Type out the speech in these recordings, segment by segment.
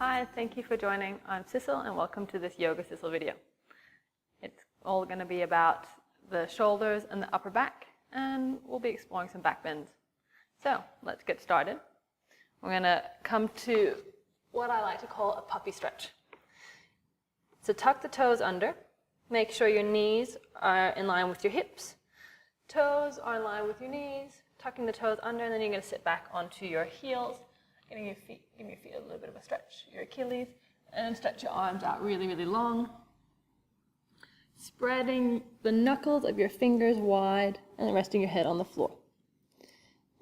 Hi, thank you for joining. I'm Sissel and welcome to this Yoga Sissel video. It's all going to be about the shoulders and the upper back, and we'll be exploring some back bends. So let's get started. We're going to come to what I like to call a puppy stretch. So tuck the toes under. Make sure your knees are in line with your hips. Toes are in line with your knees. Tucking the toes under, and then you're going to sit back onto your heels. Give your feet a little bit of a stretch, your Achilles, and stretch your arms out really, really long. Spreading the knuckles of your fingers wide and resting your head on the floor.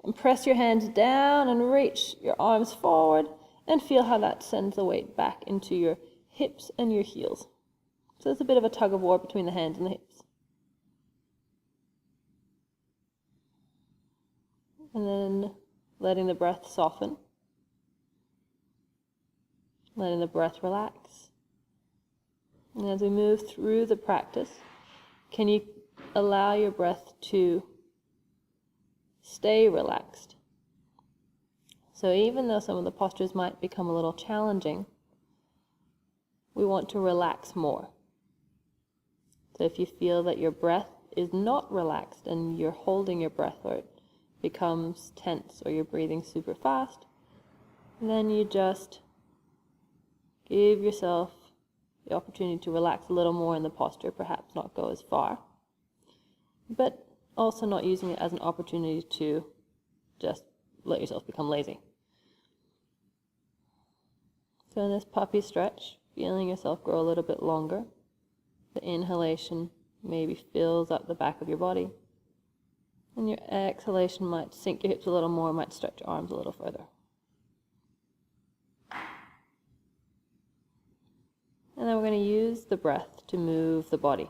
And press your hands down and reach your arms forward and feel how that sends the weight back into your hips and your heels. So it's a bit of a tug of war between the hands and the hips. And then letting the breath soften. Letting the breath relax. And as we move through the practice, can you allow your breath to stay relaxed? So even though some of the postures might become a little challenging, we want to relax more. So if you feel that your breath is not relaxed and you're holding your breath or it becomes tense or you're breathing super fast, then you just give yourself the opportunity to relax a little more in the posture, perhaps not go as far, but also not using it as an opportunity to just let yourself become lazy. So in this puppy stretch, feeling yourself grow a little bit longer, the inhalation maybe fills up the back of your body, and your exhalation might sink your hips a little more, might stretch your arms a little further. And then we're going to use the breath to move the body.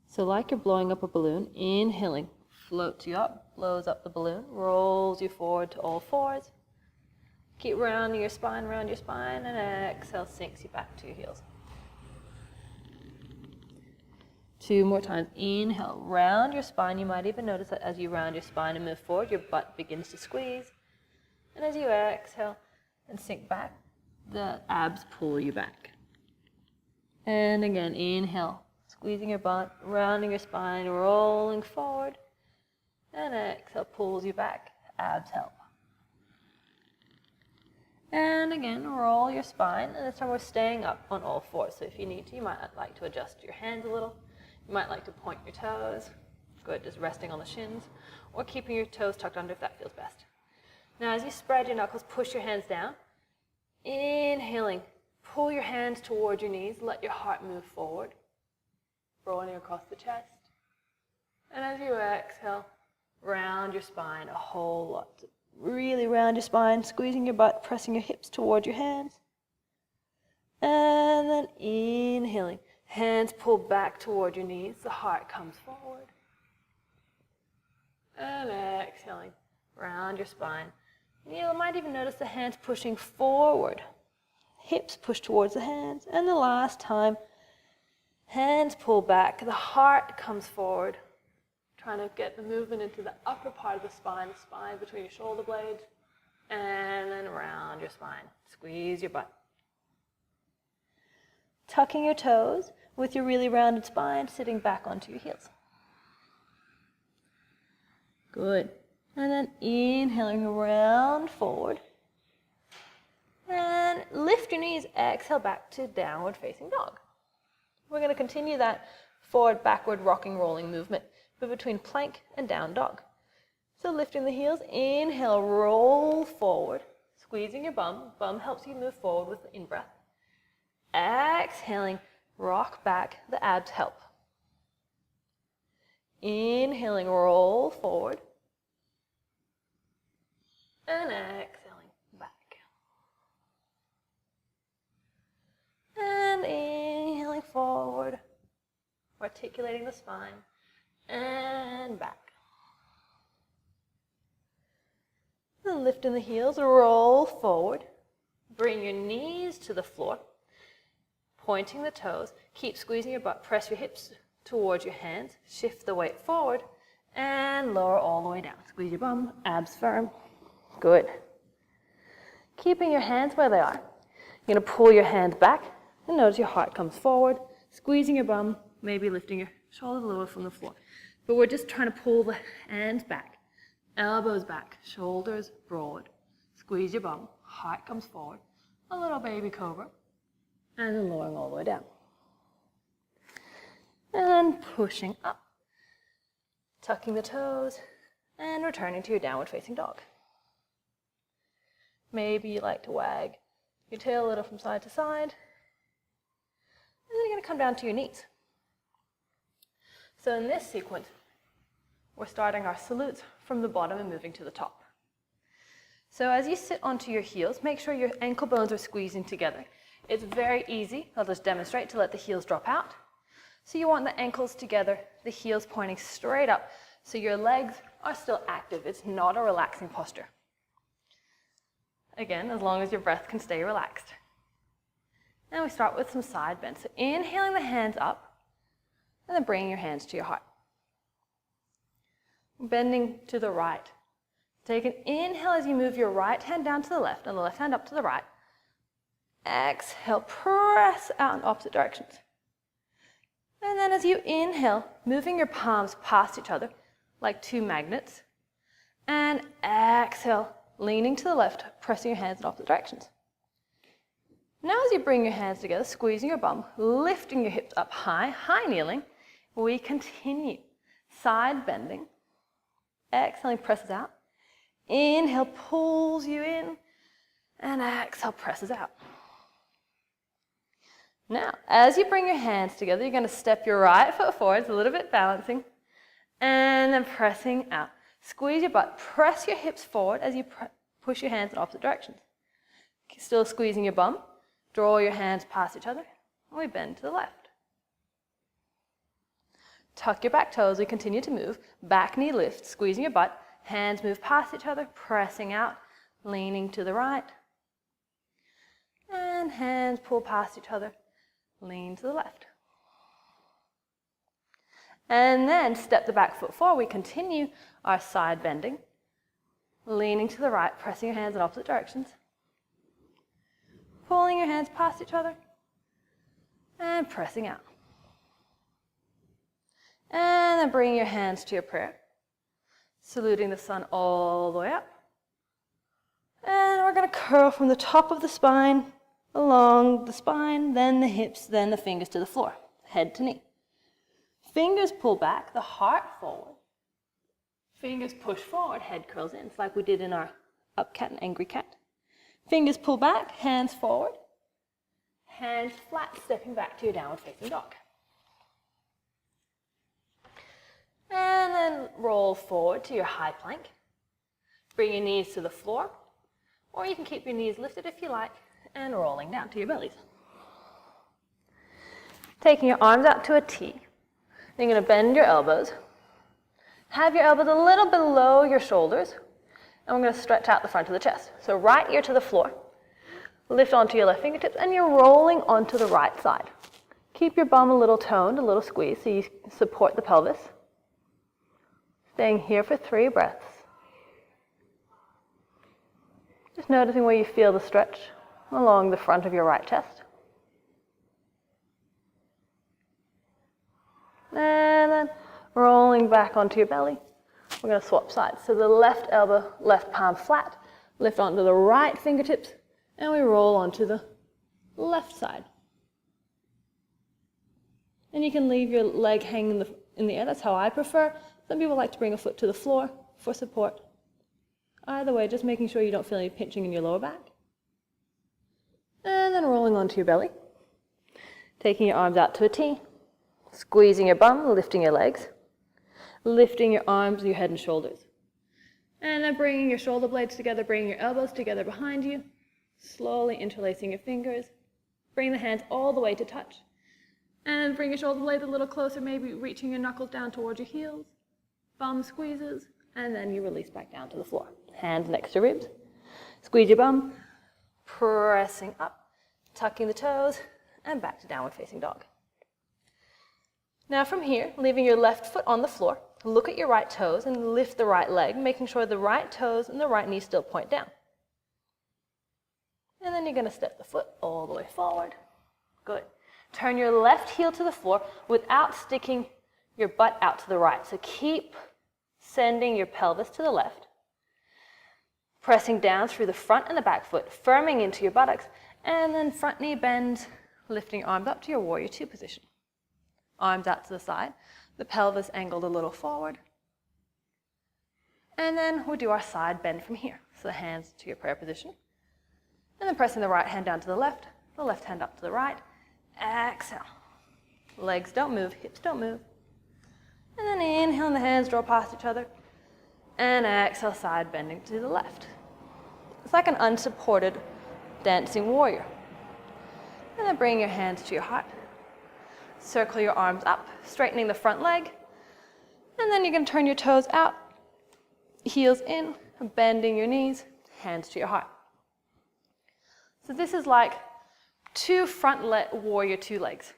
So like you're blowing up a balloon, inhaling floats you up, blows up the balloon, rolls you forward to all fours. Keep rounding your spine, and exhale, sinks you back to your heels. 2 more times. Inhale, round your spine. You might even notice that as you round your spine and move forward, your butt begins to squeeze. And as you exhale and sink back, the abs pull you back. And again, inhale, squeezing your butt, rounding your spine, rolling forward. And exhale, pulls you back, abs help. And again, roll your spine, and this time we're staying up on all fours. So if you need to, you might like to adjust your hands a little. You might like to point your toes. Good, just resting on the shins, or keeping your toes tucked under if that feels best. Now as you spread your knuckles, push your hands down. Inhaling. Pull your hands towards your knees, let your heart move forward, rolling across the chest. And as you exhale, round your spine a whole lot. Really round your spine, squeezing your butt, pressing your hips toward your hands. And then inhaling, hands pull back toward your knees, the heart comes forward. And exhaling, round your spine. You might even notice the hands pushing forward. Hips push towards the hands, and the last time, hands pull back, the heart comes forward, trying to get the movement into the upper part of the spine between your shoulder blades, and then round your spine. Squeeze your butt. Tucking your toes with your really rounded spine, sitting back onto your heels. Good. And then inhaling, round forward. And lift your knees, exhale back to downward facing dog. We're going to continue that forward, backward, rocking, rolling movement, but between plank and down dog. So lifting the heels, inhale, roll forward, squeezing your bum. Bum helps you move forward with the in-breath. Exhaling, rock back, the abs help. Inhaling, roll forward. And exhaling. And inhaling forward, articulating the spine, and back. Then lifting the heels, roll forward. Bring your knees to the floor, pointing the toes. Keep squeezing your butt, press your hips towards your hands, shift the weight forward, and lower all the way down. Squeeze your bum, abs firm. Good. Keeping your hands where they are. You're going to pull your hands back and notice your heart comes forward, squeezing your bum, maybe lifting your shoulders lower from the floor. But we're just trying to pull the hands back, elbows back, shoulders broad. Squeeze your bum, heart comes forward, a little baby cobra, and then lowering all the way down. And pushing up, tucking the toes, and returning to your downward facing dog. Maybe you like to wag your tail a little from side to side, and then you're going to come down to your knees. So in this sequence, we're starting our salutes from the bottom and moving to the top. So as you sit onto your heels, make sure your ankle bones are squeezing together. It's very easy, I'll just demonstrate, to let the heels drop out. So you want the ankles together, the heels pointing straight up, so your legs are still active. It's not a relaxing posture. Again, as long as your breath can stay relaxed. And we start with some side bends. So inhaling the hands up, and then bringing your hands to your heart. Bending to the right. Take an inhale as you move your right hand down to the left and the left hand up to the right. Exhale, press out in opposite directions. And then as you inhale, moving your palms past each other like two magnets. And exhale, leaning to the left, pressing your hands in opposite directions. Now as you bring your hands together, squeezing your bum, lifting your hips up high, high kneeling, we continue. Side bending. Exhaling, presses out. Inhale, pulls you in. And exhale, presses out. Now, as you bring your hands together, you're going to step your right foot forwards, a little bit balancing, and then pressing out. Squeeze your butt, press your hips forward as you push your hands in opposite directions. Still squeezing your bum, draw your hands past each other, and we bend to the left. Tuck your back toes, we continue to move, back knee lift, squeezing your butt, hands move past each other, pressing out, leaning to the right, and hands pull past each other, lean to the left. And then step the back foot forward. We continue our side bending, leaning to the right, pressing your hands in opposite directions, pulling your hands past each other, and pressing out. And then bringing your hands to your prayer, saluting the sun all the way up. And we're going to curl from the top of the spine, along the spine, then the hips, then the fingers to the floor, head to knee. Fingers pull back, the heart forward. Fingers push forward, head curls in. It's like we did in our up cat and angry cat. Fingers pull back, hands forward. Hands flat, stepping back to your downward facing dog. And then roll forward to your high plank. Bring your knees to the floor, or you can keep your knees lifted if you like, and rolling down to your bellies. Taking your arms out to a T. Then you're going to bend your elbows. Have your elbows a little below your shoulders, and we're going to stretch out the front of the chest. So right ear to the floor. Lift onto your left fingertips, and you're rolling onto the right side. Keep your bum a little toned, a little squeezed, so you support the pelvis. Staying here for 3 breaths. Just noticing where you feel the stretch along the front of your right chest. And then rolling back onto your belly. We're going to swap sides. So the left elbow, left palm flat, lift onto the right fingertips, and we roll onto the left side. And you can leave your leg hanging in the air. That's how I prefer. Some people like to bring a foot to the floor for support. Either way, just making sure you don't feel any pinching in your lower back. And then rolling onto your belly. Taking your arms out to a T. Squeezing your bum, lifting your legs. Lifting your arms, your head and shoulders. And then bringing your shoulder blades together, bringing your elbows together behind you. Slowly interlacing your fingers. Bring the hands all the way to touch. And bring your shoulder blades a little closer, maybe reaching your knuckles down towards your heels. Bum squeezes, and then you release back down to the floor. Hands next to ribs. Squeeze your bum, pressing up, tucking the toes, and back to downward facing dog. Now from here, leaving your left foot on the floor, look at your right toes and lift the right leg, making sure the right toes and the right knee still point down. And then you're going to step the foot all the way forward. Good. Turn your left heel to the floor without sticking your butt out to the right. So keep sending your pelvis to the left, pressing down through the front and the back foot, firming into your buttocks, and then front knee bend, lifting your arms up to your warrior two position. Arms out to the side, the pelvis angled a little forward. And then we'll do our side bend from here. So the hands to your prayer position. And then pressing the right hand down to the left hand up to the right. Exhale. Legs don't move, hips don't move. And then inhale and the hands draw past each other. And exhale, side bending to the left. It's like an unsupported dancing warrior. And then bring your hands to your heart. Circle your arms up, straightening the front leg. And then you're going to turn your toes out, heels in, bending your knees, hands to your heart. So this is like two front warrior two legs.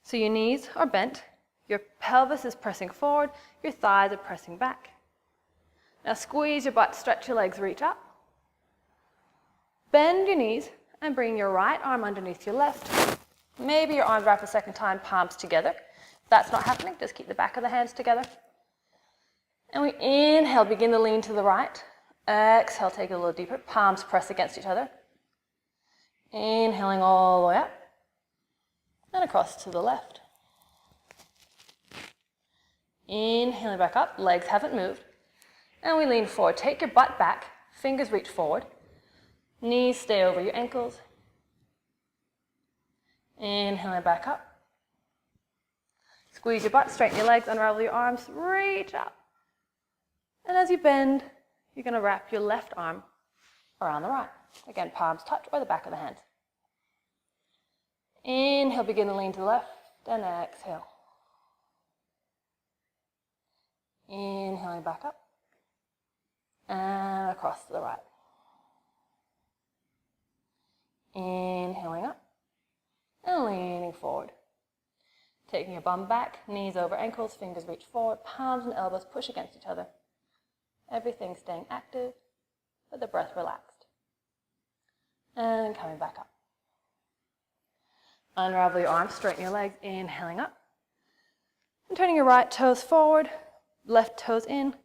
So your knees are bent, your pelvis is pressing forward, your thighs are pressing back. Now squeeze your butt, stretch your legs, reach up. Bend your knees and bring your right arm underneath your left. Maybe your arms wrap a second time, palms together. If that's not happening, just keep the back of the hands together. And we inhale, begin to lean to the right. Exhale, take it a little deeper. Palms press against each other. Inhaling all the way up. And across to the left. Inhaling back up, legs haven't moved. And we lean forward. Take your butt back, fingers reach forward. Knees stay over your ankles. Inhaling back up. Squeeze your butt, straighten your legs, unravel your arms, reach up. And as you bend, you're going to wrap your left arm around the right. Again, palms touch or the back of the hands. Inhale, begin to lean to the left, and exhale. Inhaling back up, and across to the right. Inhaling up, and leaning forward. Taking your bum back, knees over ankles, fingers reach forward, palms and elbows push against each other. Everything staying active, but the breath relaxed. And coming back up. Unravel your arms, straighten your legs, inhaling up. And turning your right toes forward, left toes in.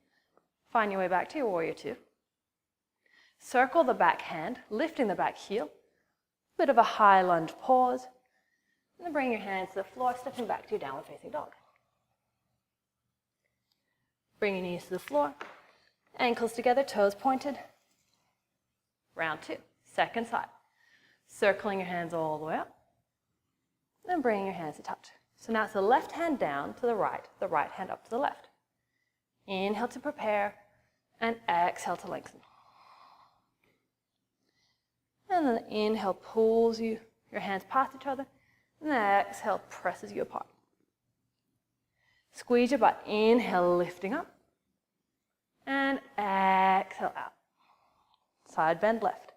Find your way back to your warrior two. Circle the back hand, lifting the back heel. Bit of a high lunge pause. And then bring your hands to the floor, stepping back to your downward facing dog. Bring your knees to the floor. Ankles together, toes pointed. Round two, second side. Circling your hands all the way up. Then bringing your hands to touch. So now it's the left hand down to the right hand up to the left. Inhale to prepare, and exhale to lengthen. And then the inhale pulls your hands past each other, and the exhale presses you apart. Squeeze your butt, inhale, lifting up. And exhale out. Side bend left.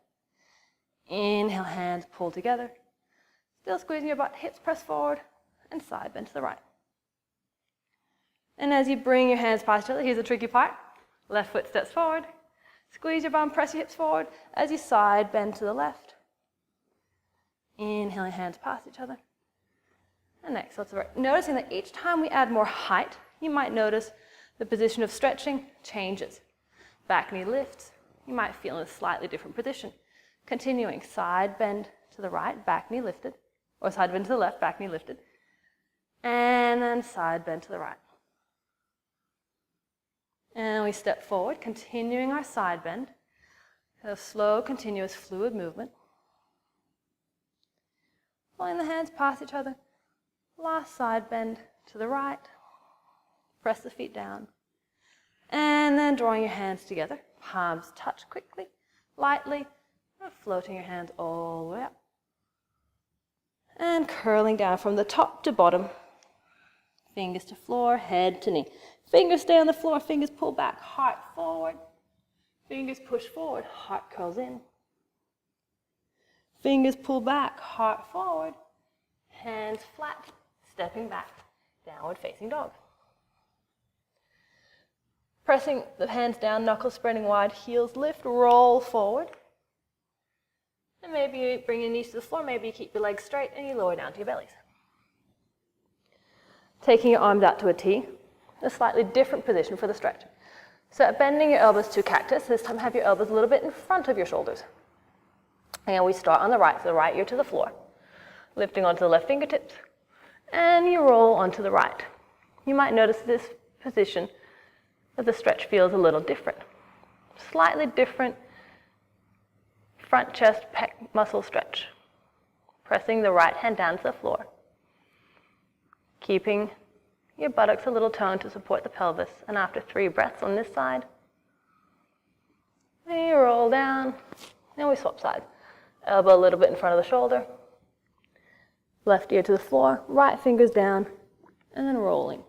Inhale, hands pull together. Still squeezing your butt, hips press forward, and side bend to the right. And as you bring your hands past each other, here's the tricky part. Left foot steps forward. Squeeze your bum, press your hips forward as you side bend to the left. Inhaling, hands past each other. And exhale to the right. Noticing that each time we add more height, you might notice the position of stretching changes. Back knee lifts. You might feel in a slightly different position. Continuing, side bend to the right, back knee lifted. Or side bend to the left, back knee lifted. And then side bend to the right. And we step forward, continuing our side bend. A slow, continuous, fluid movement. Pulling the hands past each other. Last side bend to the right. Press the feet down. And then drawing your hands together. Palms touch quickly, lightly. And floating your hands all the way up. And curling down from the top to bottom. Fingers to floor, head to knee. Fingers stay on the floor, fingers pull back, heart forward. Fingers push forward, heart curls in. Fingers pull back, heart forward. Hands flat, stepping back, downward facing dog. Pressing the hands down, knuckles spreading wide, heels lift, roll forward. Fingers pull back, heart forward. Hands flat, stepping back, downward facing dog. Pressing the hands down, knuckles spreading wide, heels lift, roll forward. Fingers pull back, heart forward. Hands flat, stepping back, downward facing dog. And maybe you bring your knees to the floor, maybe you keep your legs straight and you lower down to your bellies. Taking your arms out to a T, a slightly different position for the stretch. So bending your elbows to cactus, this time have your elbows a little bit in front of your shoulders. And we start on the right, so the right ear to the floor, lifting onto the left fingertips, and you roll onto the right. You might notice this position that the stretch feels a little different. Slightly different front chest pec muscle stretch. Pressing the right hand down to the floor. Keeping your buttocks a little toned to support the pelvis. And after 3 breaths on this side, you roll down, and we swap sides. Elbow a little bit in front of the shoulder. Left ear to the floor, right fingers down, and then rolling.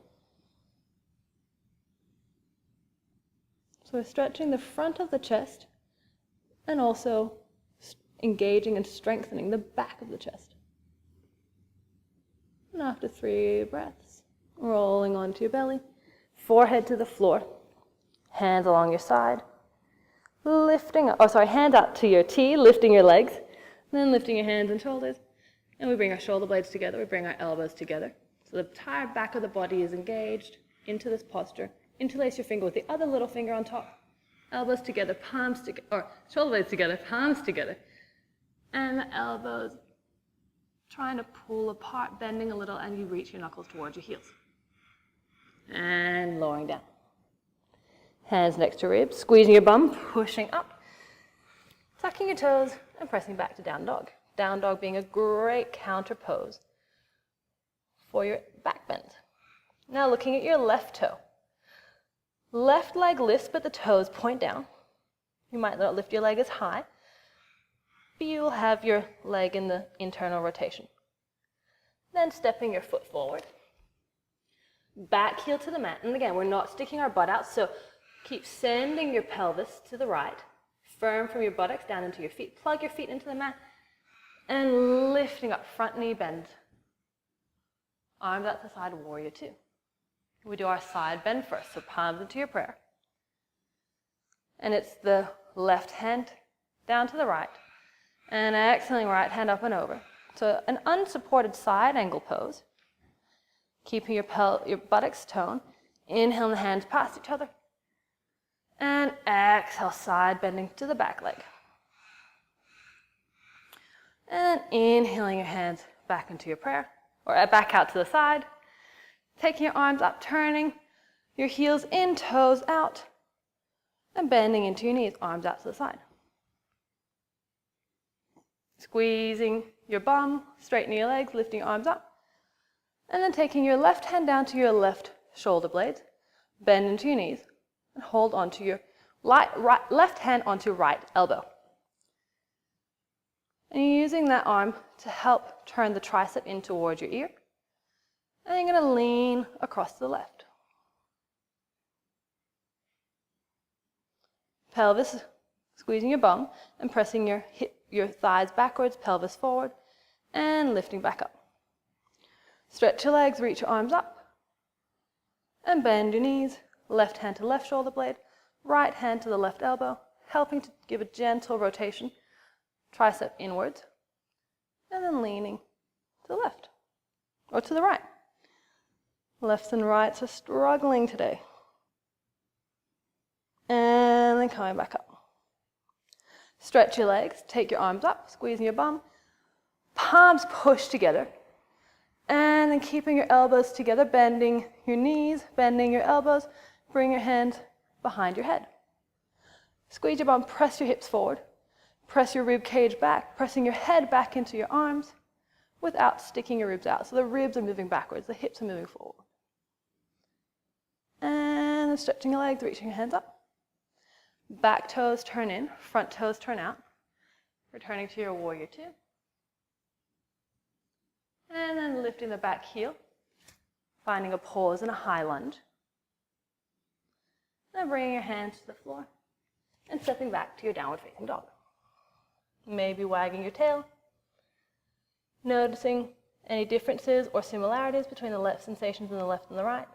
So we're stretching the front of the chest and also engaging and strengthening the back of the chest. And after 3 breaths, rolling onto your belly, forehead to the floor, hands along your side, lifting up, hands out to your T, lifting your legs, then lifting your hands and shoulders, and we bring our shoulder blades together, we bring our elbows together. So the entire back of the body is engaged into this posture. Interlace your finger with the other little finger on top, elbows together, palms together, or shoulder blades together, palms together, and the elbows trying to pull apart, bending a little, and you reach your knuckles towards your heels. And lowering down. Hands next to ribs, squeezing your bum, pushing up, tucking your toes, and pressing back to down dog. Down dog being a great counter pose for your back bend. Now looking at your left toe. Left leg lifts, but the toes point down. You might not lift your leg as high, but you will have your leg in the internal rotation. Then stepping your foot forward. Back heel to the mat. And again, we're not sticking our butt out, so keep sending your pelvis to the right. Firm from your buttocks down into your feet. Plug your feet into the mat. And lifting up, front knee bend. Arms out to the side, warrior 2. We do our side bend first, so palms into your prayer. And it's the left hand down to the right. And exhaling, right hand up and over. So an unsupported side angle pose. Keeping your buttocks toned. Inhale, the hands past each other. And exhale, side bending to the back leg. And inhaling your hands back into your prayer, or back out to the side. Taking your arms up, turning your heels in, toes out, and bending into your knees, arms out to the side. Squeezing your bum, straightening your legs, lifting your arms up, and then taking your left hand down to your left shoulder blades, bend into your knees, and hold onto your left hand onto right elbow. And you're using that arm to help turn the tricep in towards your ear. And you're going to lean across to the left. Pelvis, squeezing your bum and pressing your thighs backwards, pelvis forward, and lifting back up. Stretch your legs, reach your arms up, and bend your knees. Left hand to left shoulder blade, right hand to the left elbow, helping to give a gentle rotation. Tricep inwards, and then leaning to the left, or to the right. Lefts and rights are struggling today. And then coming back up. Stretch your legs, take your arms up, squeezing your bum, palms push together, and then keeping your elbows together, bending your knees, bending your elbows, bring your hands behind your head. Squeeze your bum, press your hips forward. Press your rib cage back, pressing your head back into your arms without sticking your ribs out. So the ribs are moving backwards, the hips are moving forward. And then stretching your legs, reaching your hands up. Back toes turn in, front toes turn out. Returning to your warrior 2. And then lifting the back heel, finding a pause in a high lunge. Then bringing your hands to the floor and stepping back to your downward facing dog. Maybe wagging your tail, noticing any differences or similarities between the left sensations in the left and the right.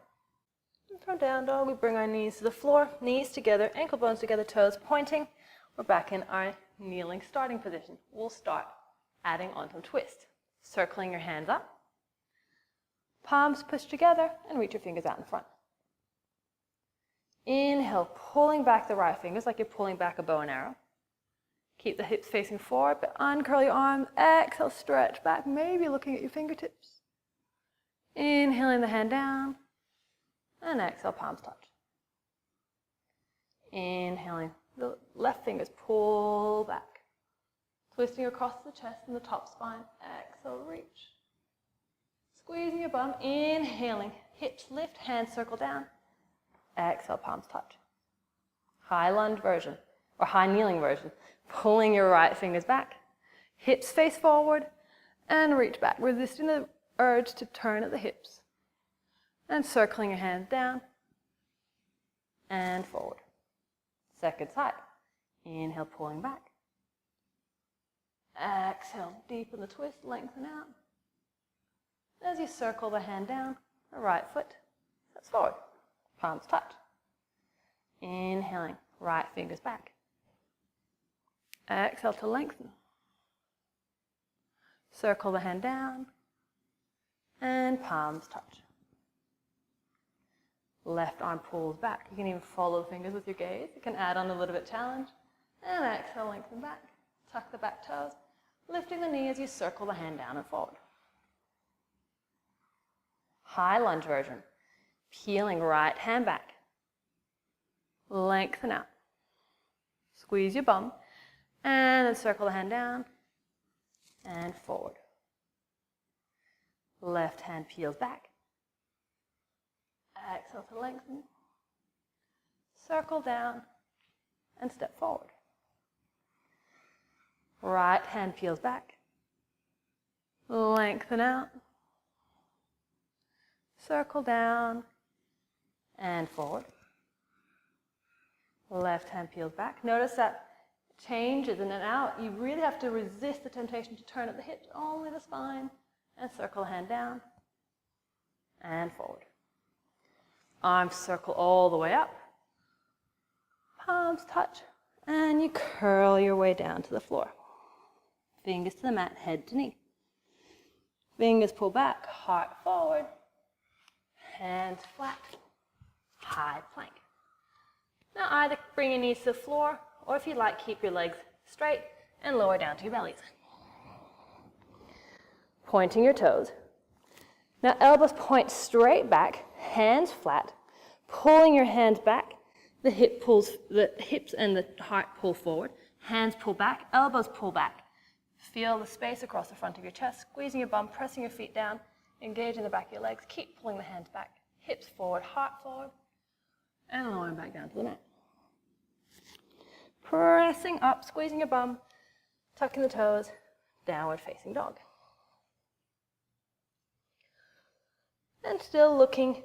And from down dog, we bring our knees to the floor, knees together, ankle bones together, toes pointing. We're back in our kneeling starting position. We'll start adding on some twist. Circling your hands up. Palms push together and reach your fingers out in front. Inhale, pulling back the right fingers like you're pulling back a bow and arrow. Keep the hips facing forward, but uncurl your arms. Exhale, stretch back, maybe looking at your fingertips. Inhaling the hand down, and exhale, palms touch. Inhaling, the left fingers pull back. Twisting across the chest and the top spine. Exhale, reach. Squeezing your bum, inhaling, hips lift, hands circle down. Exhale, palms touch. High lunge version, or high kneeling version. Pulling your right fingers back, hips face forward, and reach back, resisting the urge to turn at the hips. And circling your hands down, and forward. Second side. Inhale, pulling back. Exhale, deepen the twist, lengthen out. As you circle the hand down, the right foot steps forward. Palms touch. Inhaling, right fingers back. Exhale to lengthen. Circle the hand down, and palms touch. Left arm pulls back. You can even follow the fingers with your gaze. You can add on a little bit of challenge. And exhale, lengthen back. Tuck the back toes. Lifting the knee as you circle the hand down and forward. High lunge version. Peeling right hand back. Lengthen out. Squeeze your bum. And then circle the hand down and forward. Left hand peels back. Exhale to lengthen. Circle down and step forward. Right hand peels back. Lengthen out. Circle down and forward. Left hand peels back. Notice that changes in and out. You really have to resist the temptation to turn at the hips, only the spine, and circle the hand down and forward. Arms circle all the way up. Palms touch, and you curl your way down to the floor. Fingers to the mat, head to knee. Fingers pull back, heart forward, hands flat, high plank. Now either bring your knees to the floor, or if you like, keep your legs straight and lower down to your bellies. Pointing your toes. Now elbows point straight back, hands flat, pulling your hands back. The hips and the heart pull forward. Hands pull back, elbows pull back. Feel the space across the front of your chest, squeezing your bum, pressing your feet down, engaging the back of your legs. Keep pulling the hands back, hips forward, heart forward, and lowering back down to the mat. Pressing up, squeezing your bum, tucking the toes, downward facing dog. And still looking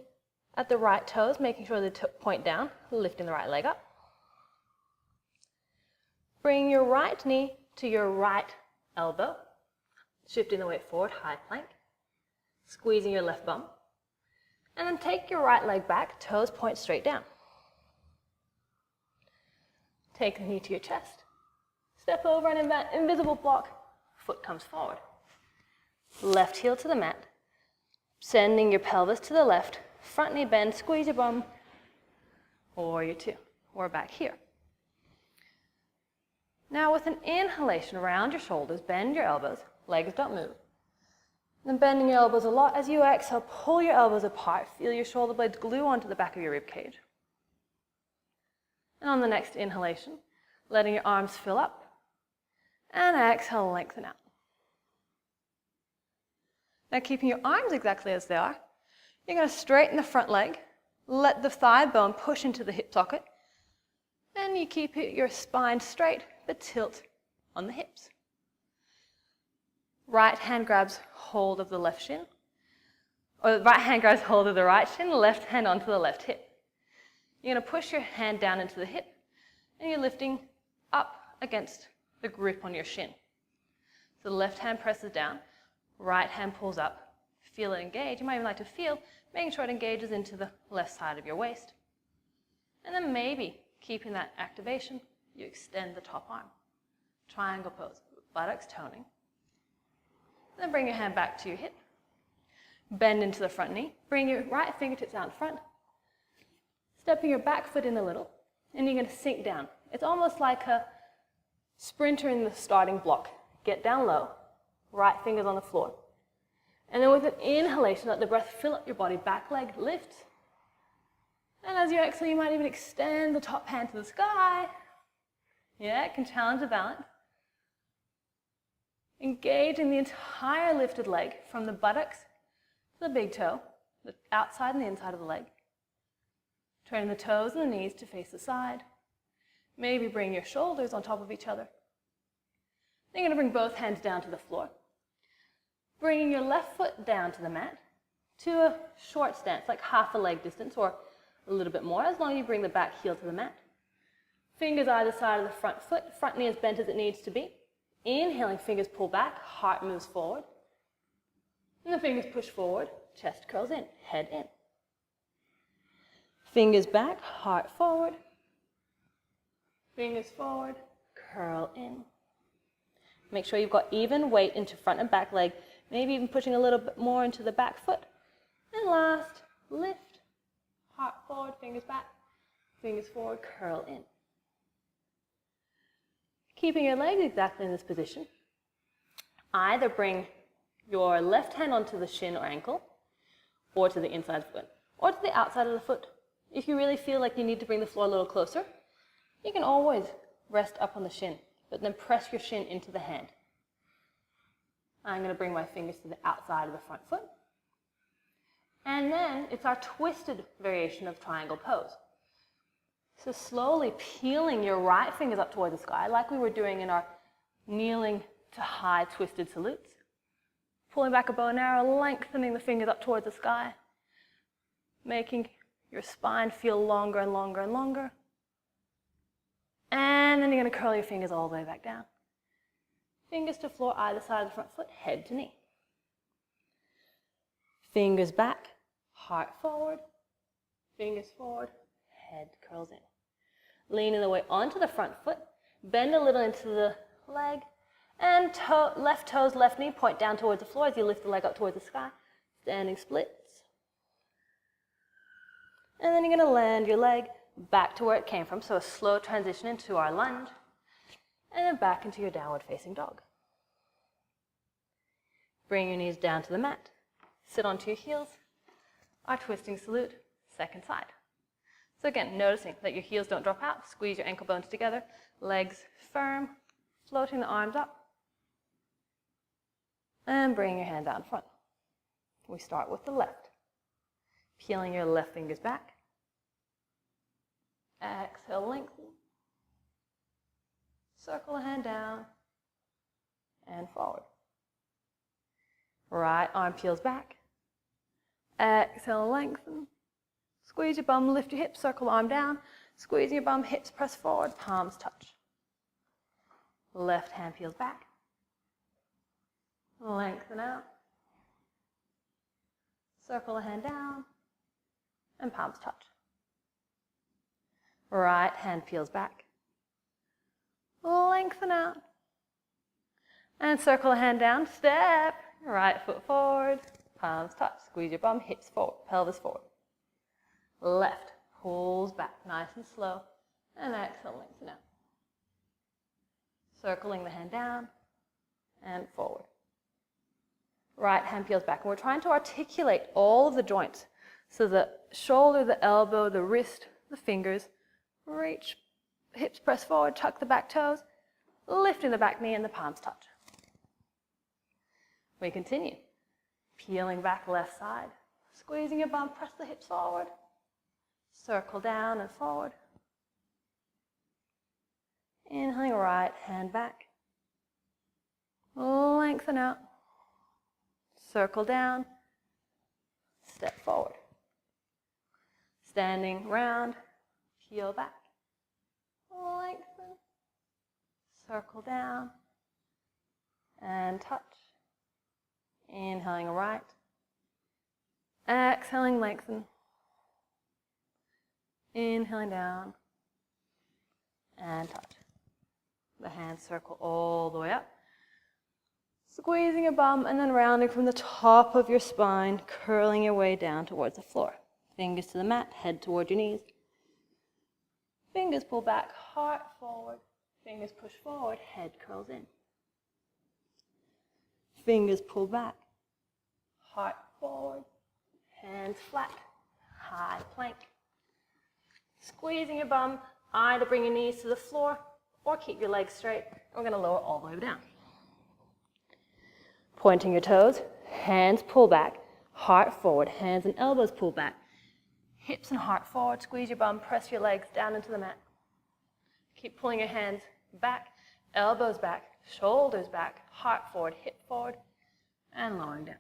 at the right toes, making sure they point down, lifting the right leg up. Bring your right knee to your right elbow, shifting the weight forward, high plank, squeezing your left bum. And then take your right leg back, toes point straight down. Take the knee to your chest. Step over an invisible block, foot comes forward. Left heel to the mat, sending your pelvis to the left, front knee bend, squeeze your bum, warrior two. We're back here. Now with an inhalation around your shoulders, bend your elbows, legs don't move. Then bending your elbows a lot. As you exhale, pull your elbows apart, feel your shoulder blades glue onto the back of your rib cage. And on the next inhalation, letting your arms fill up, and exhale, lengthen out. Now keeping your arms exactly as they are, you're going to straighten the front leg, let the thigh bone push into the hip socket, and you keep your spine straight, but tilt on the hips. Right hand grabs hold of the left shin, or the right hand grabs hold of the right shin, left hand onto the left hip. You're going to push your hand down into the hip, and you're lifting up against the grip on your shin. So the left hand presses down, right hand pulls up. Feel it engage. You might even like to feel, making sure it engages into the left side of your waist. And then maybe, keeping that activation, you extend the top arm. triangle pose, buttocks toning. Then bring your hand back to your hip. Bend into the front knee. Bring your right fingertips out in front. Stepping your back foot in a little, and you're going to sink down. It's almost like a sprinter in the starting block. Get down low, right fingers on the floor. And then with an inhalation, let the breath fill up your body. Back leg lifts. And as you exhale, you might even extend the top hand to the sky. Yeah, it can challenge the balance. Engaging the entire lifted leg from the buttocks to the big toe, the outside and the inside of the leg. Turning the toes and the knees to face the side. Maybe bring your shoulders on top of each other. Then you're going to bring both hands down to the floor. Bringing your left foot down to the mat to a short stance, like half a leg distance or a little bit more, as long as you bring the back heel to the mat. Fingers either side of the front foot, front knee as bent as it needs to be. Inhaling, fingers pull back, heart moves forward. And the fingers push forward, chest curls in, head in. Fingers back, heart forward. Fingers forward, curl in. Make sure you've got even weight into front and back leg, maybe even pushing a little bit more into the back foot. And last, lift, heart forward, fingers back, fingers forward, curl in. Keeping your legs exactly in this position, either bring your left hand onto the shin or ankle, or to the inside of the foot, or to the outside of the foot. If you really feel like you need to bring the floor a little closer, you can always rest up on the shin, but then press your shin into the hand. I'm going to bring my fingers to the outside of the front foot. And then it's our twisted variation of triangle pose. So slowly peeling your right fingers up toward the sky, like we were doing in our kneeling to high twisted salutes. Pulling back a bow and arrow, lengthening the fingers up towards the sky, making your spine feel longer and longer and longer. And then you're going to curl your fingers all the way back down. Fingers to floor either side of the front foot, head to knee. Fingers back, heart forward, fingers forward, head curls in. Leaning the weight onto the front foot, bend a little into the leg, and left toes, left knee, point down towards the floor as you lift the leg up towards the sky. Standing splits. And then you're going to land your leg back to where it came from, so a slow transition into our lunge, and then back into your downward facing dog. Bring your knees down to the mat. Sit onto your heels. Our twisting salute, second side. So again, noticing that your heels don't drop out, squeeze your ankle bones together, legs firm, floating the arms up, and bring your hand down front. We start with the left. Peeling your left fingers back. Exhale, lengthen. Circle the hand down and forward. Right arm peels back. Exhale, lengthen. Squeeze your bum, lift your hips, circle arm down. Squeeze your bum, hips press forward, palms touch. Left hand peels back. Lengthen out. Circle the hand down and palms touch. Right hand peels back. Lengthen out. And circle the hand down, step. Right foot forward, palms touch. Squeeze your bum, hips forward, pelvis forward. Left pulls back, nice and slow. And exhale, lengthen out. Circling the hand down and forward. Right hand peels back. And we're trying to articulate all of the joints. So the shoulder, the elbow, the wrist, the fingers. Reach, hips press forward, tuck the back toes. Lifting the back knee and the palms touch. We continue. Peeling back left side. Squeezing your bum, press the hips forward. Circle down and forward. Inhaling, right hand back. Lengthen out. Circle down. Step forward. Standing round. Peel back. Lengthen. Circle down. And touch. Inhaling right. Exhaling, lengthen. Inhaling down. And touch. The hands circle all the way up. Squeezing your bum and then rounding from the top of your spine, curling your way down towards the floor. Fingers to the mat, head toward your knees. Fingers pull back, heart forward. Fingers push forward, head curls in. Fingers pull back, heart forward, hands flat, high plank. Squeezing your bum, either bring your knees to the floor or keep your legs straight. We're going to lower all the way down. Pointing your toes, hands pull back, heart forward, hands and elbows pull back. Hips and heart forward, squeeze your bum, press your legs down into the mat. Keep pulling your hands back, elbows back, shoulders back, heart forward, hip forward, and lowering down.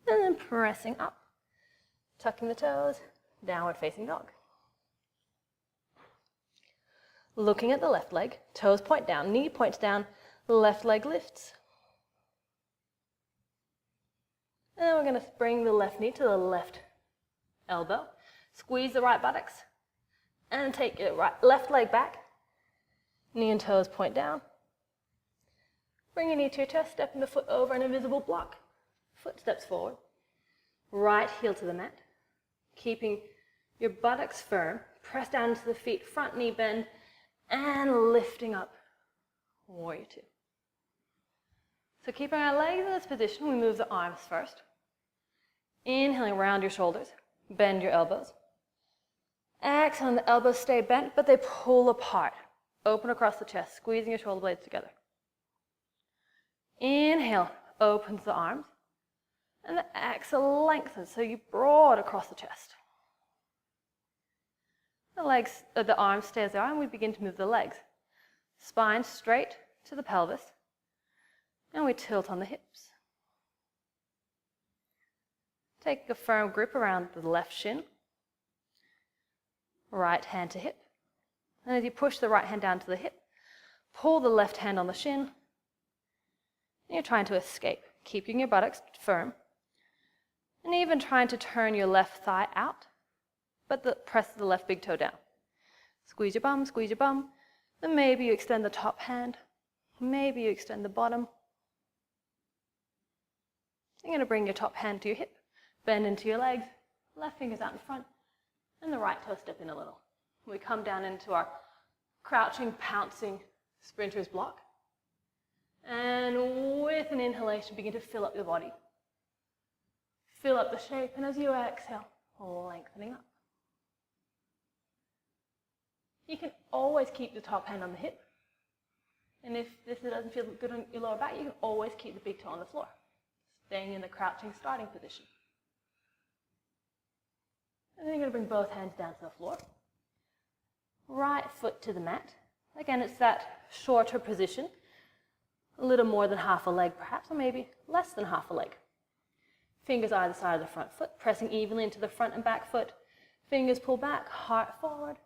And then pressing up, tucking the toes, downward facing dog. Looking at the left leg, toes point down, knee points down, left leg lifts. And then we're going to bring the left knee to the left elbow. Squeeze the right buttocks. And take your left leg back. Knee and toes point down. Bring your knee to your chest, stepping the foot over an invisible block. Foot steps forward. Right heel to the mat. Keeping your buttocks firm. Press down into the feet, front knee bend, and lifting up. Warrior two. So keeping our legs in this position, we move the arms first. Inhaling around your shoulders, bend your elbows. Exhaling, the elbows stay bent, but they pull apart. Open across the chest, squeezing your shoulder blades together. Inhale, opens the arms. And the exhale lengthens, so you broad across the chest. The arms stay as they are, and we begin to move the legs. Spine straight to the pelvis. And we tilt on the hips. Take a firm grip around the left shin. Right hand to hip. And as you push the right hand down to the hip, pull the left hand on the shin. And you're trying to escape, keeping your buttocks firm. And even trying to turn your left thigh out, but press the left big toe down. Squeeze your bum. Then maybe you extend the top hand. Maybe you extend the bottom. You're going to bring your top hand to your hip, bend into your legs, left finger's out in front, and the right toe step in a little. We come down into our crouching, pouncing sprinter's block. And with an inhalation, begin to fill up your body. Fill up the shape, and as you exhale, lengthening up. You can always keep the top hand on the hip. And if this doesn't feel good on your lower back, you can always keep the big toe on the floor, staying in the crouching starting position. And then you're going to bring both hands down to the floor. Right foot to the mat. Again, it's that shorter position, a little more than half a leg perhaps, or maybe less than half a leg. Fingers either side of the front foot, pressing evenly into the front and back foot. Fingers pull back, heart forward.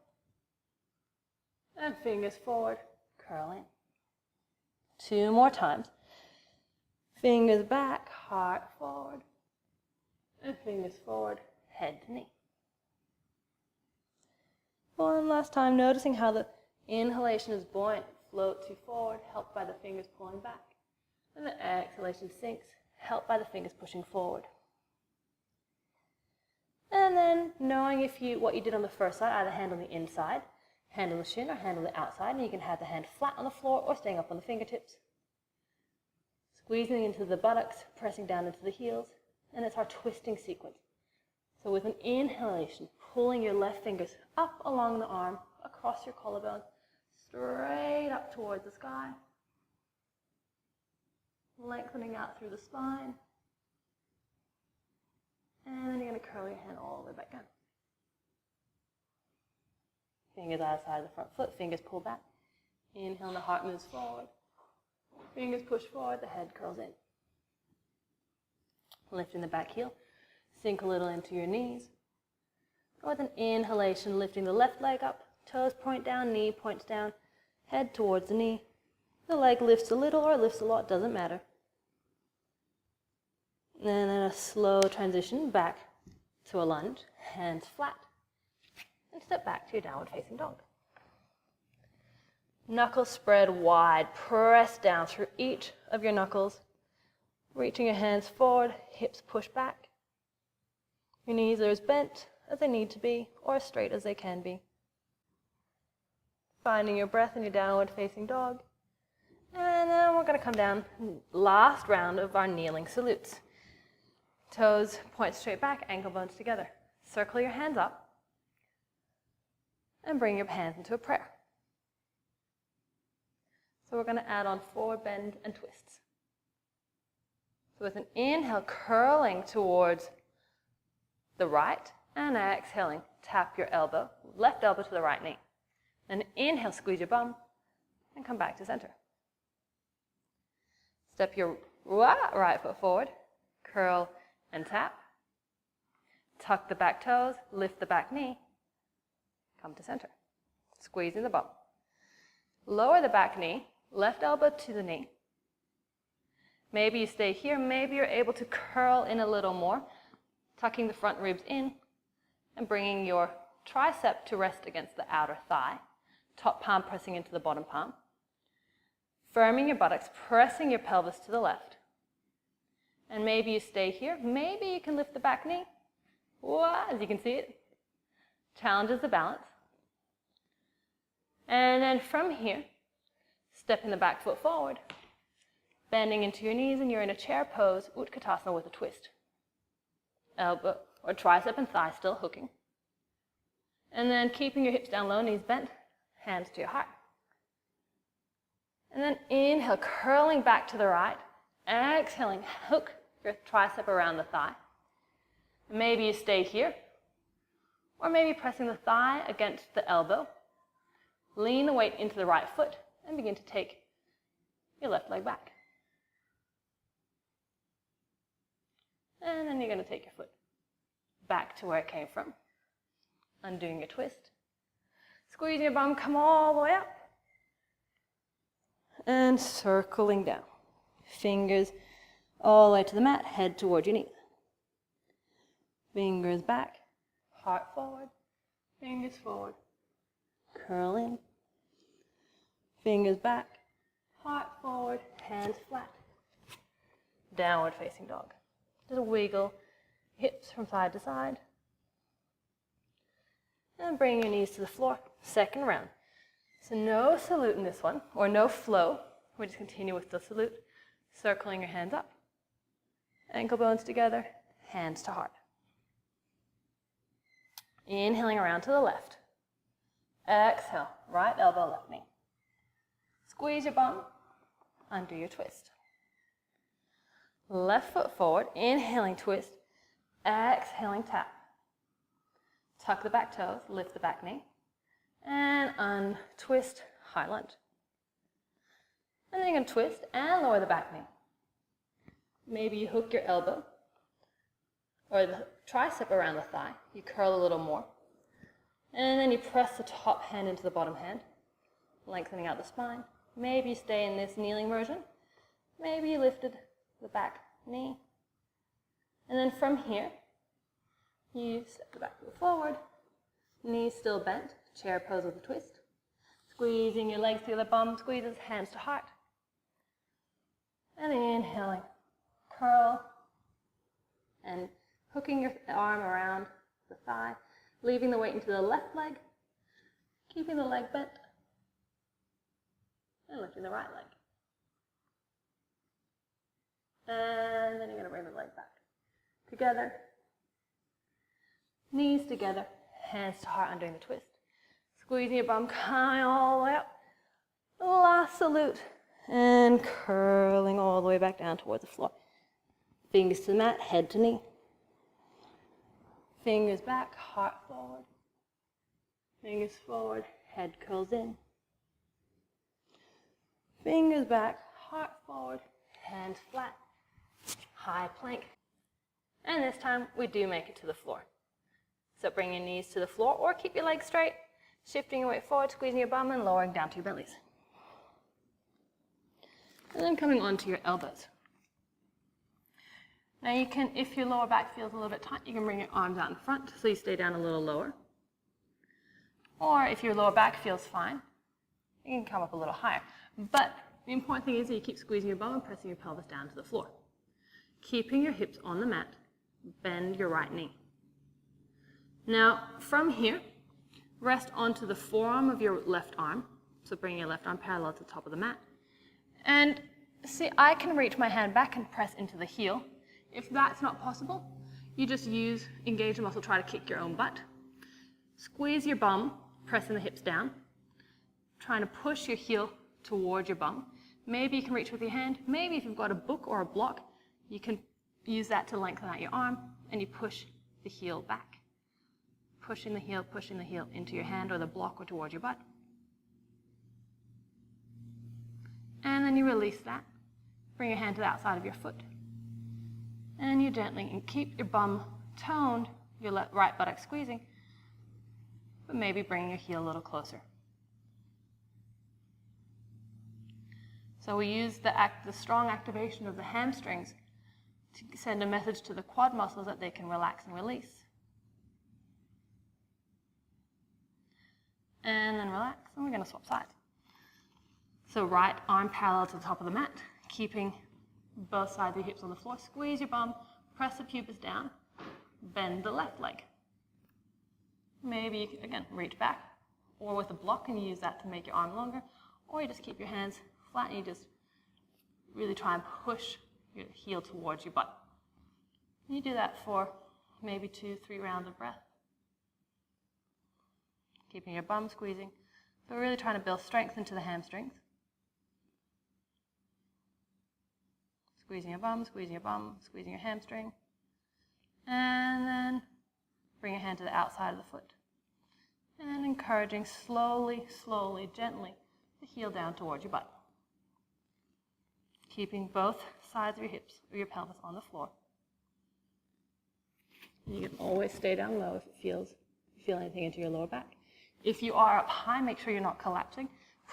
And fingers forward, curl in. 2 more times. Fingers back, heart forward. And fingers forward, head to knee. One last time, noticing how the inhalation is buoyant, floats you forward, helped by the fingers pulling back. And the exhalation sinks, helped by the fingers pushing forward. And then knowing what you did on the first side, either hand on the inside, hand on the shin, or hand on the outside, and you can have the hand flat on the floor or staying up on the fingertips. Squeezing into the buttocks, pressing down into the heels, and it's our twisting sequence. So with an inhalation, pulling your left fingers up along the arm, across your collarbone, straight up towards the sky, lengthening out through the spine, and then you're going to curl your hand all the way back down. Fingers outside the front foot, fingers pull back. Inhale, and the heart moves forward. Fingers push forward, the head curls in. Lifting the back heel, sink a little into your knees. With an inhalation, lifting the left leg up, toes point down, knee points down, head towards the knee. The leg lifts a little or lifts a lot, doesn't matter. And then a slow transition back to a lunge, hands flat, and step back to your downward facing dog. Knuckles spread wide, press down through each of your knuckles, reaching your hands forward, hips push back. Your knees are as bent as they need to be or as straight as they can be. Finding your breath in your downward facing dog. And then we're going to come down, last round of our kneeling salutes. Toes point straight back, ankle bones together. Circle your hands up and bring your hands into a prayer. So we're going to add on forward bend and twists. So with an inhale, curling towards the right, and exhaling, tap your elbow, left elbow to the right knee. And inhale, squeeze your bum, and come back to center. Step your right foot forward, curl and tap. Tuck the back toes, lift the back knee, come to center. Squeezing the bum. Lower the back knee, left elbow to the knee. Maybe you stay here, maybe you're able to curl in a little more, tucking the front ribs in and bringing your tricep to rest against the outer thigh, top palm pressing into the bottom palm. Firming your buttocks, pressing your pelvis to the left. And maybe you stay here, maybe you can lift the back knee. As you can see it, challenges the balance. And then from here, stepping the back foot forward, bending into your knees, and you're in a chair pose, Utkatasana with a twist. Elbow or tricep and thigh still hooking. And then keeping your hips down low, knees bent, hands to your heart. And then inhale, curling back to the right. Exhaling, hook your tricep around the thigh. Maybe you stay here, or maybe pressing the thigh against the elbow. Lean the weight into the right foot and begin to take your left leg back. And then you're going to take your foot back to where it came from. Undoing your twist. Squeezing your bum, come all the way up. And circling down. Fingers all the way to the mat, head towards your knees. Fingers back, heart forward, fingers forward. Curl in. Fingers back, heart forward, hands flat. Downward facing dog. Just wiggle hips from side to side. And bring your knees to the floor. Second round. So no salute in this one, or no flow. We just continue with the salute. Circling your hands up. Ankle bones together, hands to heart. Inhaling around to the left. Exhale, right elbow, left knee. Squeeze your bum, undo your twist. Left foot forward, inhaling twist, exhaling tap. Tuck the back toes, lift the back knee, and untwist, high lunge. And then you're going to twist and lower the back knee. Maybe you hook your elbow or the tricep around the thigh. You curl a little more. And then you press the top hand into the bottom hand, lengthening out the spine. Maybe you stay in this kneeling version. Maybe you lifted the back knee. And then from here, you step the back foot forward, knees still bent, chair pose with a twist. Squeezing your legs together, bum squeezes, hands to heart. And inhaling, curl, and hooking your arm around the thigh, leaving the weight into the left leg, keeping the leg bent, and lifting the right leg. And then you're going to bring the leg back. Together, knees together, hands to heart, undoing the twist. Squeezing your bum, coming all the way up. Last salute. And curling all the way back down towards the floor. Fingers to the mat, head to knee. Fingers back, heart forward. Fingers forward, head curls in. Fingers back, heart forward, hands flat. High plank. And this time we do make it to the floor. So bring your knees to the floor or keep your legs straight. Shifting your weight forward, squeezing your bum and lowering down to your bellies. And then coming onto your elbows. Now you can, if your lower back feels a little bit tight, you can bring your arms out in front so you stay down a little lower. Or if your lower back feels fine, You can come up a little higher. But the important thing is that you keep squeezing your bum and pressing your pelvis down to the floor. Keeping your hips on the mat, bend your right knee. Now, from here, rest onto the forearm of your left arm. So bring your left arm parallel to the top of the mat. And see, I can reach my hand back and press into the heel. If that's not possible, you just engage the muscle, try to kick your own butt. Squeeze your bum, pressing the hips down. Trying to push your heel towards your bum. Maybe you can reach with your hand. Maybe if you've got a book or a block, you can use that to lengthen out your arm, and you push the heel back. Pushing the heel into your hand or the block or towards your butt. And then you release that. Bring your hand to the outside of your foot. And you gently keep your bum toned, your right buttock squeezing, but maybe bring your heel a little closer. So we use the strong activation of the hamstrings to send a message to the quad muscles that they can relax and release. And then relax, and we're going to swap sides. So right arm parallel to the top of the mat, keeping both sides of your hips on the floor. Squeeze your bum, press the pubis down, bend the left leg. Maybe you can, again, reach back, or with a block, and you use that to make your arm longer, or you just keep your hands flat and you just really try and push your heel towards your butt. And you do that for maybe 2-3 rounds of breath. Keeping your bum squeezing, but really trying to build strength into the hamstrings. Squeezing your bum, squeezing your hamstring. And then bring your hand to the outside of the foot. And encouraging slowly, gently, the heel down towards your butt. Keeping both sides of your hips or your pelvis on the floor. And you can always stay down low if you feel anything into your lower back. If you are up high, make sure you're not collapsing,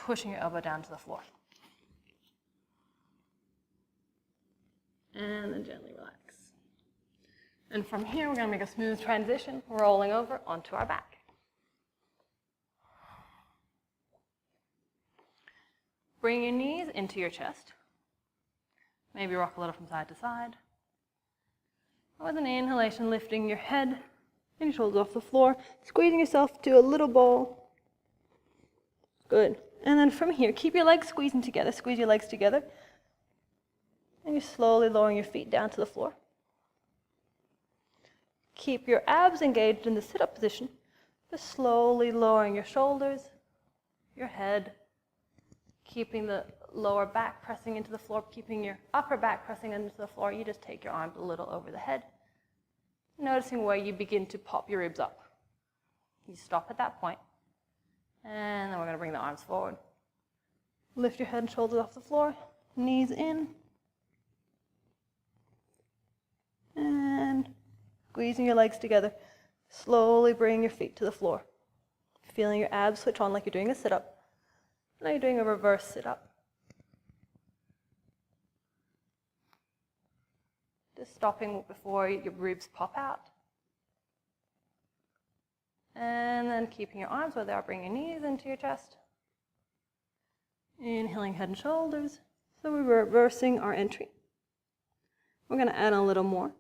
pushing your elbow down to the floor. And then gently relax. And from here, we're going to make a smooth transition, rolling over onto our back. Bring your knees into your chest. Maybe rock a little from side to side. With an inhalation, lifting your head and your shoulders off the floor, squeezing yourself to a little ball. Good. And then from here, keep your legs squeezing together. Squeeze your legs together. And you're slowly lowering your feet down to the floor. Keep your abs engaged in the sit-up position. Just slowly lowering your shoulders, your head, keeping the lower back pressing into the floor, keeping your upper back pressing into the floor. You just take your arms a little over the head, noticing where you begin to pop your ribs up. You stop at that point, and then we're going to bring the arms forward. Lift your head and shoulders off the floor, knees in, and squeezing your legs together. Slowly bring your feet to the floor. Feeling your abs switch on like you're doing a sit-up. Now you're doing a reverse sit-up. Just stopping before your ribs pop out. And then keeping your arms where they are, bring your knees into your chest. Inhaling head and shoulders. So we're reversing our entry. We're going to add a little more.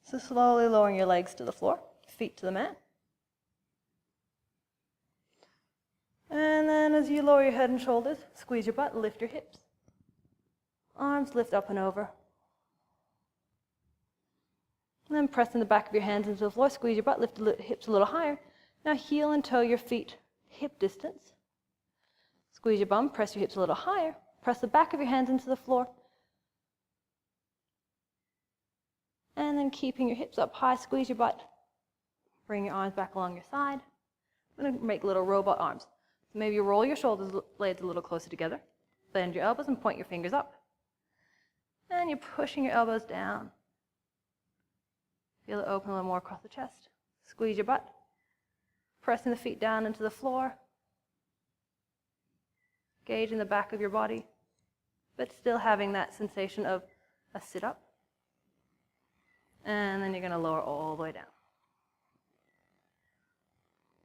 So slowly lowering your legs to the floor, feet to the mat. And then as you lower your head and shoulders, squeeze your butt, lift your hips. Arms lift up and over. And then pressing the back of your hands into the floor, squeeze your butt, lift the hips a little higher. Now heel and toe your feet hip distance. Squeeze your bum, press your hips a little higher. Press the back of your hands into the floor. And then keeping your hips up high, squeeze your butt. Bring your arms back along your side. I'm going to make little robot arms. So maybe you roll your shoulders blades a little closer together. Bend your elbows and point your fingers up. And you're pushing your elbows down. Feel it open a little more across the chest. Squeeze your butt. Pressing the feet down into the floor. Engaging the back of your body, but still having that sensation of a sit-up. And then you're going to lower all the way down.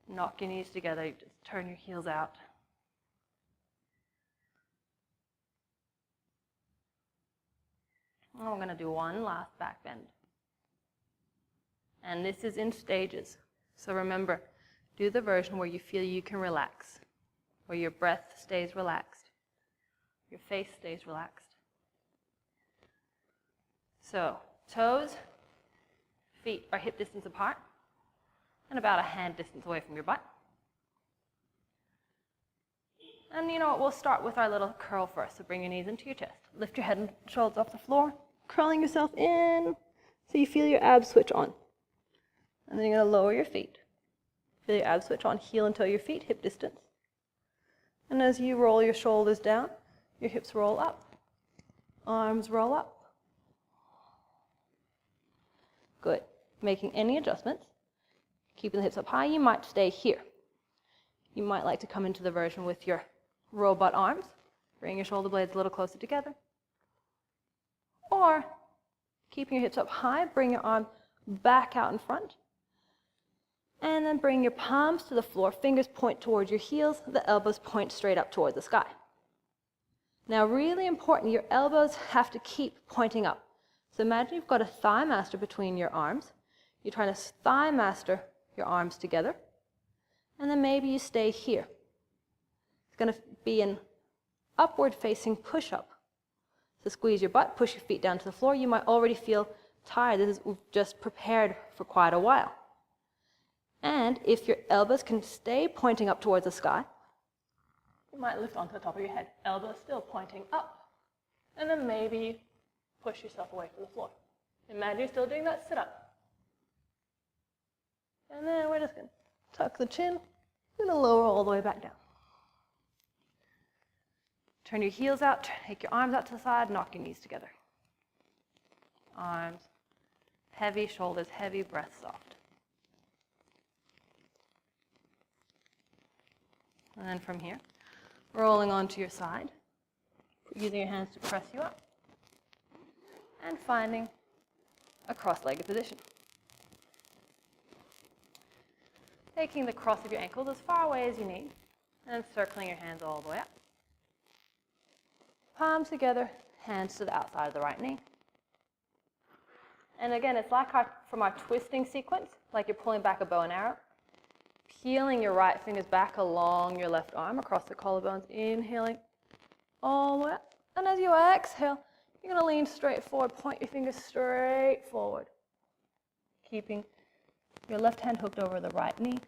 Knock your knees together, just turn your heels out. And we're going to do one last back bend. And this is in stages. So remember, do the version where you feel you can relax, where your breath stays relaxed, your face stays relaxed. So toes, feet are hip distance apart and about a hand distance away from your butt. And you know what, we'll start with our little curl first. So bring your knees into your chest. Lift your head and shoulders off the floor, curling yourself in so you feel your abs switch on. And then you're going to lower your feet. Feel your abs switch on, heel and toe your feet, hip distance. And as you roll your shoulders down, your hips roll up, arms roll up. Good. Making any adjustments, keeping the hips up high, you might stay here. You might like to come into the version with your robot arms. Bring your shoulder blades a little closer together. Or, keeping your hips up high, bring your arm back out in front. And then bring your palms to the floor, fingers point towards your heels, the elbows point straight up towards the sky. Now, really important, your elbows have to keep pointing up. So imagine you've got a thigh master between your arms. You're trying to thigh master your arms together. And then maybe you stay here. It's going to be an upward facing push-up. So squeeze your butt, push your feet down to the floor. You might already feel tired. This is just prepared for quite a while. And if your elbows can stay pointing up towards the sky, you might lift onto the top of your head. Elbows still pointing up. And then maybe push yourself away from the floor. Imagine you're still doing that sit-up. And then we're just going to tuck the chin. We're going to lower all the way back down. Turn your heels out, take your arms out to the side, knock your knees together. Arms heavy, shoulders heavy, breath soft. And then from here, rolling onto your side, using your hands to press you up, and finding a cross-legged position. Taking the cross of your ankles as far away as you need, and circling your hands all the way up. Palms together, hands to the outside of the right knee. And again, it's like from our twisting sequence, like you're pulling back a bow and arrow. Peeling your right fingers back along your left arm, across the collarbones, inhaling all the way up. And as you exhale, you're going to lean straight forward, point your fingers straight forward. Keeping your left hand hooked over the right knee.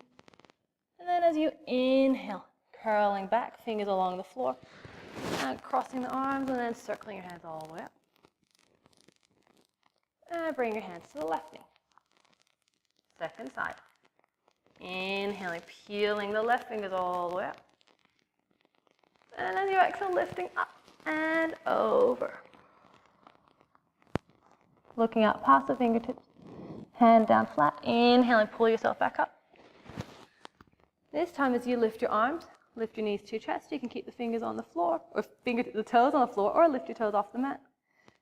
And then as you inhale, curling back, fingers along the floor, and crossing the arms, and then circling your hands all the way up. And bring your hands to the left knee. Second side. Inhaling, peeling the left fingers all the way up. And as you exhale, lifting up and over. Looking out past the fingertips. Hand down flat. Inhaling, pull yourself back up. This time as you lift your arms, lift your knees to your chest. You can keep the fingers on the floor, or the toes on the floor, or lift your toes off the mat.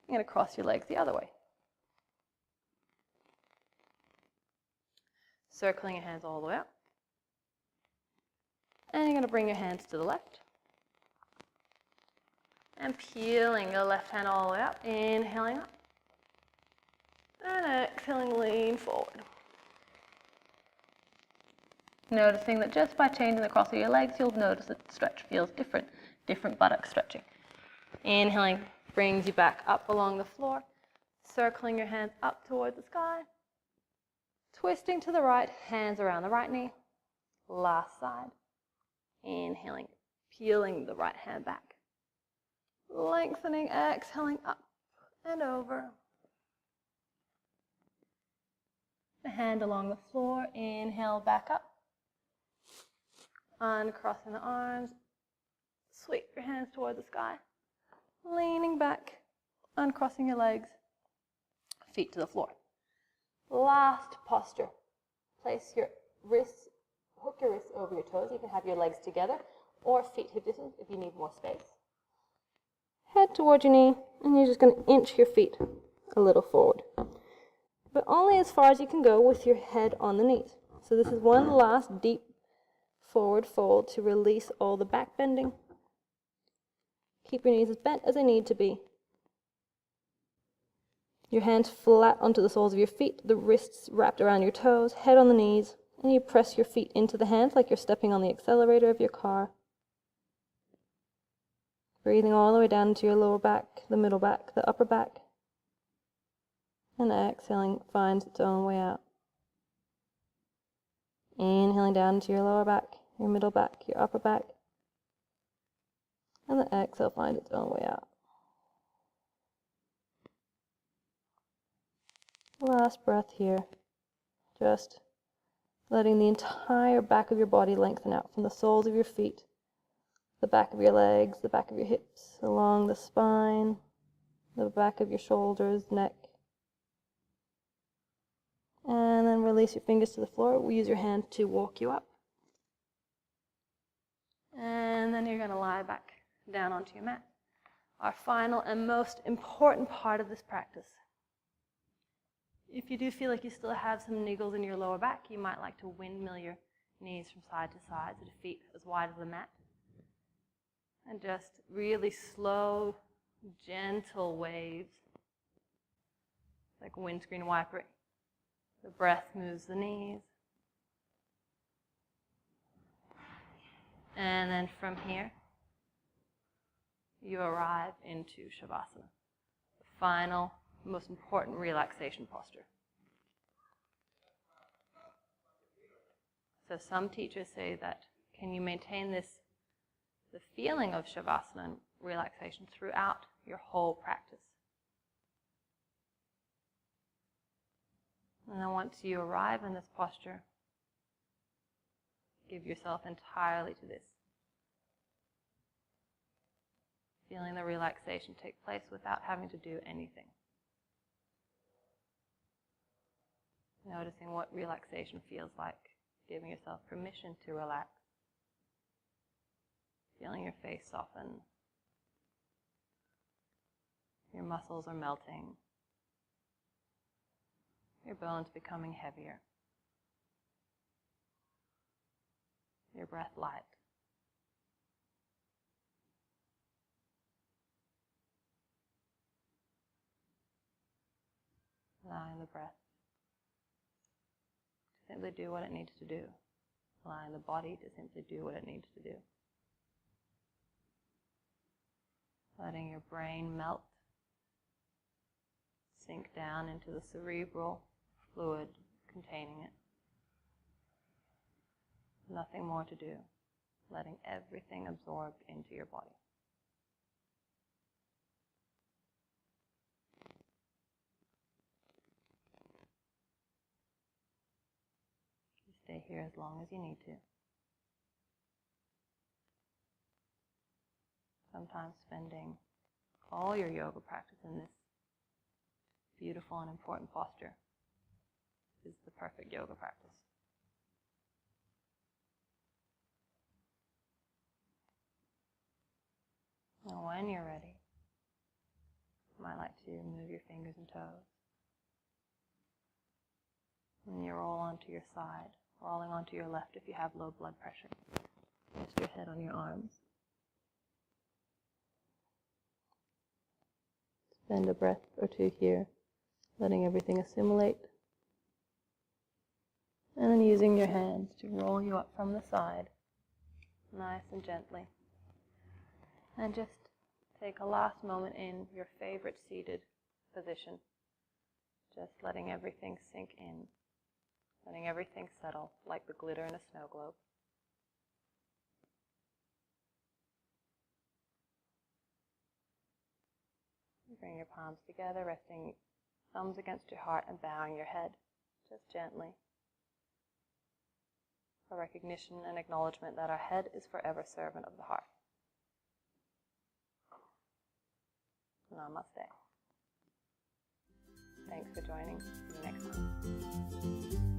You're going to cross your legs the other way. Circling your hands all the way up. And you're going to bring your hands to the left. And peeling your left hand all the way up, inhaling up. And exhaling, lean forward. Noticing that just by changing the cross of your legs, you'll notice that the stretch feels different. Different buttock stretching. Inhaling brings you back up along the floor. Circling your hands up towards the sky. Twisting to the right, hands around the right knee. Last side. Inhaling, peeling the right hand back. Lengthening, exhaling up and over. The hand along the floor, inhale back up. Uncrossing the arms. Sweep your hands toward the sky. Leaning back, uncrossing your legs. Feet to the floor. Last posture. Place your wrists, hook your wrists over your toes. You can have your legs together or feet hip distance if you need more space. Head toward your knee, and you're just going to inch your feet a little forward. But only as far as you can go with your head on the knees. So this is one last deep forward fold to release all the back bending. Keep your knees as bent as they need to be. Your hands flat onto the soles of your feet, the wrists wrapped around your toes, head on the knees, and you press your feet into the hands like you're stepping on the accelerator of your car. Breathing all the way down into your lower back, the middle back, the upper back. And exhaling finds its own way out. Inhaling down into your lower back, your middle back, your upper back. And the exhale finds its own way out. Last breath here. Just letting the entire back of your body lengthen out from the soles of your feet, the back of your legs, the back of your hips, along the spine, the back of your shoulders, neck. And then release your fingers to the floor. We'll use your hand to walk you up. And then you're going to lie back down onto your mat. Our final and most important part of this practice. If you do feel like you still have some niggles in your lower back, you might like to windmill your knees from side to side so the feet as wide as the mat. And just really slow, gentle waves, like windscreen wiper. The breath moves the knees. And then from here, you arrive into Shavasana, the final, most important relaxation posture. So some teachers say that, can you maintain the feeling of Shavasana and relaxation throughout your whole practice? And then once you arrive in this posture, give yourself entirely to this. Feeling the relaxation take place without having to do anything. Noticing what relaxation feels like, giving yourself permission to relax. Feeling your face soften. Your muscles are melting. Your bones becoming heavier. Your breath light. Allowing the breath to simply do what it needs to do. Allowing the body to simply do what it needs to do. Letting your brain melt, sink down into the cerebral fluid containing it. Nothing more to do. Letting everything absorb into your body. You stay here as long as you need to. Sometimes spending all your yoga practice in this beautiful and important posture is the perfect yoga practice. Now when you're ready, you might like to move your fingers and toes. And you roll onto your side, rolling onto your left if you have low blood pressure. Rest your head on your arms. Spend a breath or two here, letting everything assimilate. And then using your hands to roll you up from the side, nice and gently. And just take a last moment in your favorite seated position. Just letting everything sink in, letting everything settle like the glitter in a snow globe. Bring your palms together, resting thumbs against your heart and bowing your head, just gently. A recognition and acknowledgement that our head is forever servant of the heart. Namaste. Thanks for joining. See you next time.